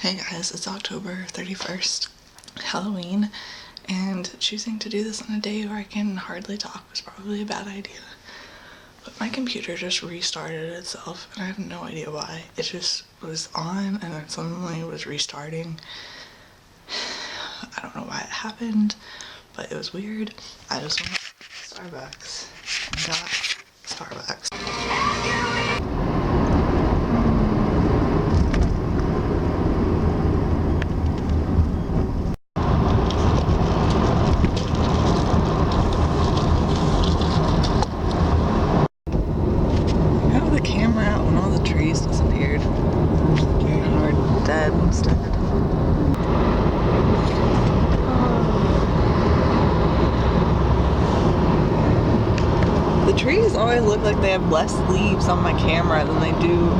Hey guys, it's October 31st, Halloween, and choosing to do this on a day where I can hardly talk was probably a bad idea. But my computer just restarted itself, and I have no idea why. It just was on, and then suddenly was restarting. I don't know why it happened, but it was weird. I just went to Starbucks and got Starbucks. Camera out when all the trees disappeared. Now we're dead instead. The trees always look like they have less leaves on my camera than they do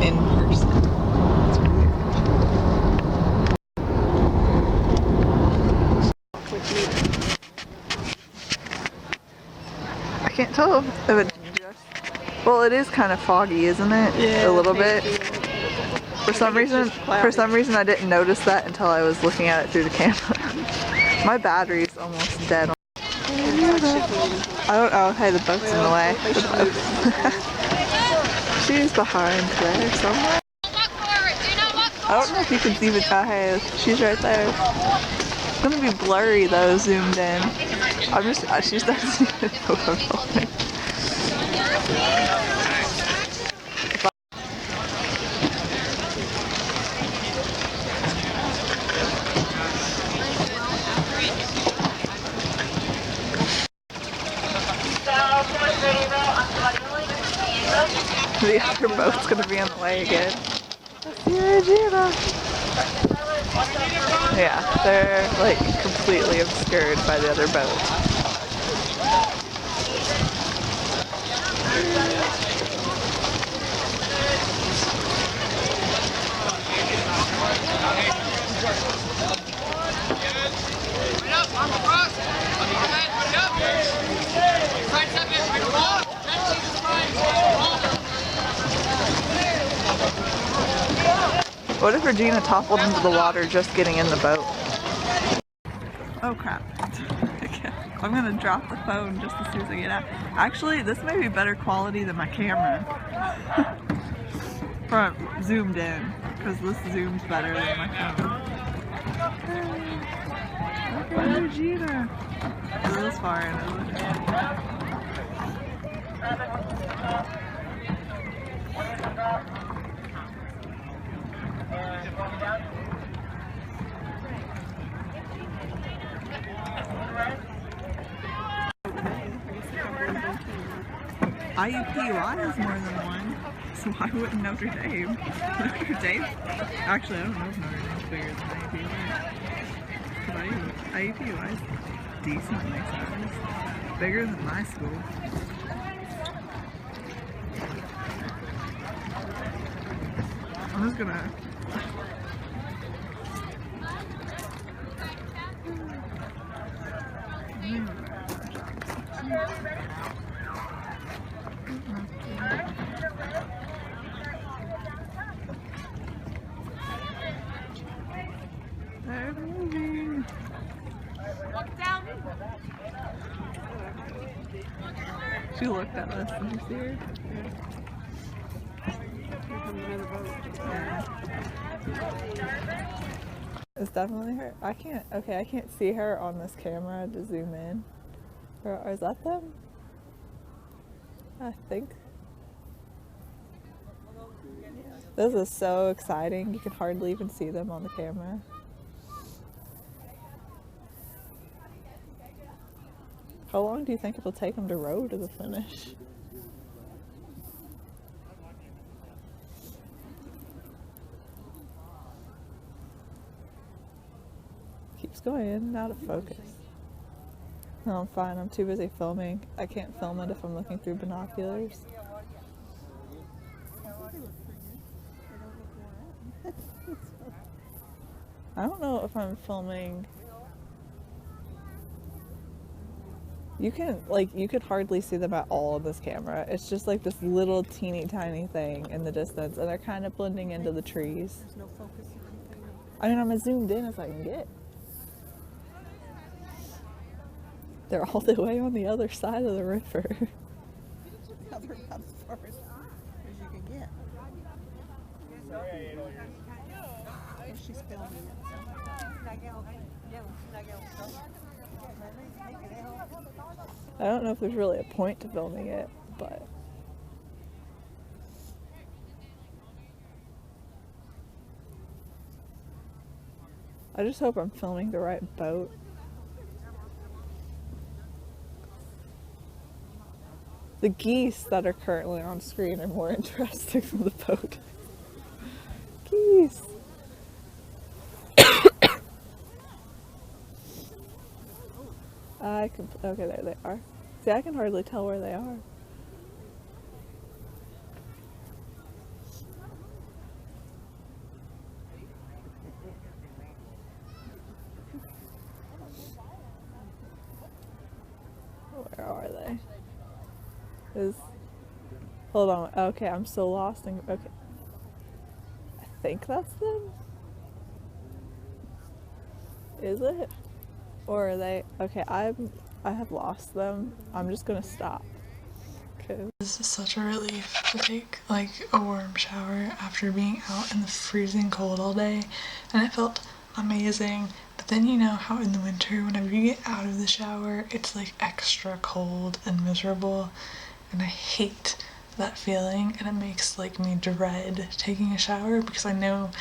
in person. It's weird. I can't tell if it well, it is kind of foggy, isn't it? Yeah, a little bit. For some reason I didn't notice that until I was looking at it through the camera. My battery's almost dead. I don't know. Hey, the boat's in the way. She's behind there somewhere. I don't know if you can see the hey, she's right there. It's gonna be blurry though, zoomed in. She's not even know what I'm holding. The other boat's gonna be on the way again. Yeah, they're like completely obscured by the other boat. What if Regina toppled into the water just getting in the boat? Oh crap. I'm gonna drop the phone just as soon as I get out. Actually, this may be better quality than my camera. From zoomed in, because this zooms better than my phone. Okay, Regina. This far in, isn't it? IUPUI is more than one, so why wouldn't Notre Dame? Notre Dame? Actually, I don't know if Notre Dame's bigger than IUPUI. But IUPUI is decently sized. Bigger than my school. I'm just gonna... They're moving. Walk down. She looked at us. Did you see her? Yeah. It's definitely her. I can't see her on this camera to zoom in. Or is that them? I think. This is so exciting. You can hardly even see them on the camera. How long do you think it'll take them to row to the finish? Keeps going in and out of focus. No, I'm fine. I'm too busy filming. I can't film it if I'm looking through binoculars. I don't know if I'm filming. You can, like, you could hardly see them at all on this camera. It's just like this little teeny tiny thing in the distance, and they're kind of blending into the trees. There's no focus or anything. I mean, I'm as zoomed in as I can get. They're all the way on the other side of the river. Now they're about as far as you can get. Well, she's filming it. I don't know if there's really a point to filming it, but I just hope I'm filming the right boat. The geese that are currently on screen are more interesting than the boat. Geese. Okay, there they are. See, I can hardly tell where they are. Where are they? Hold on. Okay, I'm so lost. Okay. I think that's them. Is it? Or are they? Okay, I have lost them. I'm just gonna stop. This is such a relief to take like a warm shower after being out in the freezing cold all day, and it felt amazing. But then you know how in the winter, whenever you get out of the shower, it's like extra cold and miserable, and I hate that feeling, and it makes like me dread taking a shower because I know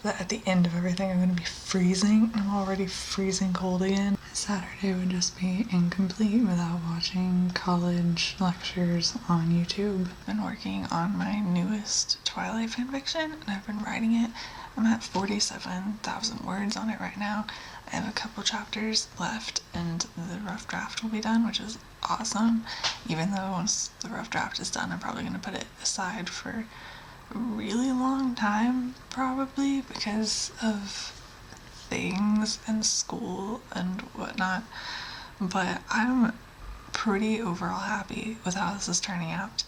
that at the end of everything I'm going to be freezing, and I'm already freezing cold again. Saturday would just be incomplete without watching college lectures on YouTube. I've been working on my newest Twilight fanfiction, and I've been writing it. I'm at 47,000 words on it right now. I have a couple chapters left, and the rough draft will be done, which is awesome. Even though once the rough draft is done, I'm probably going to put it aside for a really long time, probably, because of things and school and whatnot. But I'm pretty overall happy with how this is turning out.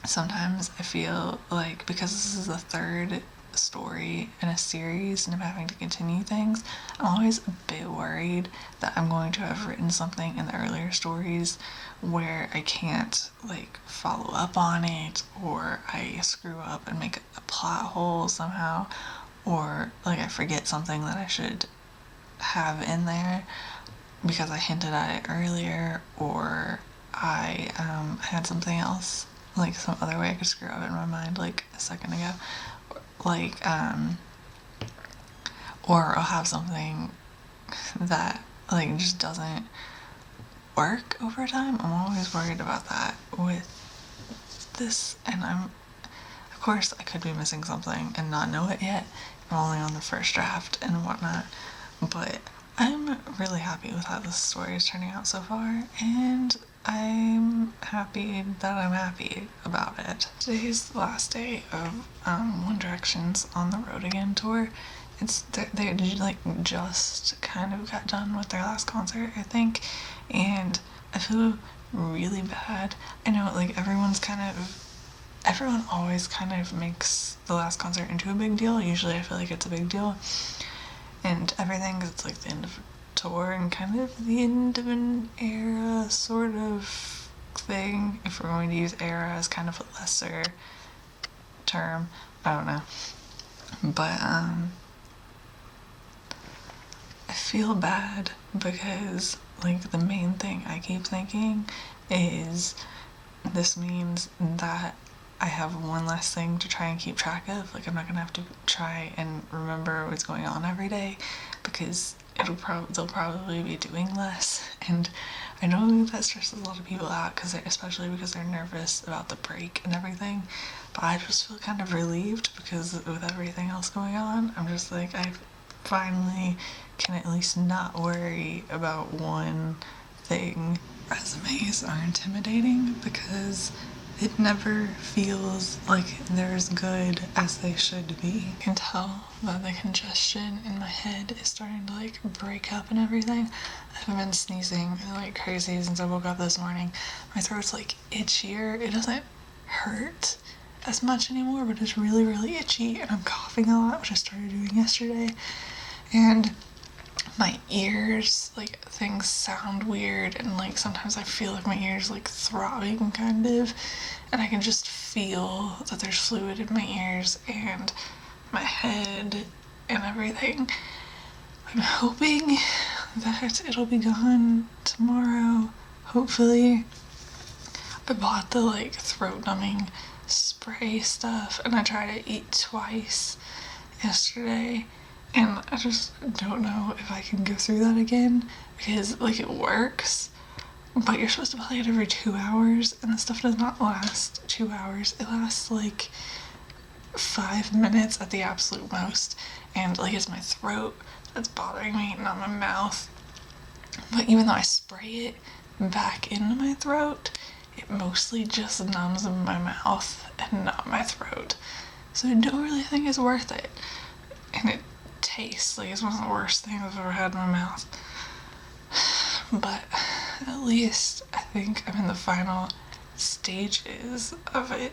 Sometimes I feel like because this is the third story in a series and I'm having to continue things, I'm always a bit worried that I'm going to have written something in the earlier stories where I can't like follow up on it, or I screw up and make a plot hole somehow, or like I forget something that I should have in there because I hinted at it earlier, or I had something else, like some other way I could screw up in my mind like a second ago, like or I'll have something that like just doesn't work over time. I'm always worried about that with this, and of course I could be missing something and not know it yet. I'm only on the first draft and whatnot, but I'm really happy with how this story is turning out so far, and I'm happy that I'm happy about it. Today's the last day of One Direction's On the Road Again tour. They like just kind of got done with their last concert, I think, and I feel really bad. I know like everyone always kind of makes the last concert into a big deal. Usually I feel like it's a big deal and everything, 'cause it's like the end of a tour and kind of the end of an era sort of thing, if we're going to use era as kind of a lesser term. I don't know, but I feel bad because like the main thing I keep thinking is this means that I have one less thing to try and keep track of. Like I'm not gonna have to try and remember what's going on every day because they'll probably be doing less, and I know that stresses a lot of people out especially because they're nervous about the break and everything, but I just feel kind of relieved because with everything else going on, I'm just like I finally can at least not worry about one thing. Resumes are intimidating because it never feels like they're as good as they should be. I can tell that the congestion in my head is starting to like break up and everything. I've been sneezing like crazy since I woke up this morning. My throat's like itchier. It doesn't hurt as much anymore, but it's really, really itchy, and I'm coughing a lot, which I started doing yesterday. And my ears, like, things sound weird, and like sometimes I feel like my ears like throbbing kind of, and I can just feel that there's fluid in my ears and my head and everything. I'm hoping that it'll be gone tomorrow, hopefully. I bought the like throat numbing spray stuff, and I tried to eat twice yesterday, and I just don't know if I can go through that again, because like it works, but you're supposed to play it every 2 hours, and the stuff does not last 2 hours. It lasts like 5 minutes at the absolute most, and like it's my throat that's bothering me, not my mouth. But even though I spray it back into my throat, it mostly just numbs my mouth and not my throat. So I don't really think it's worth it. And it tastes like it's one of the worst things I've ever had in my mouth. But at least I think I'm in the final stages of it.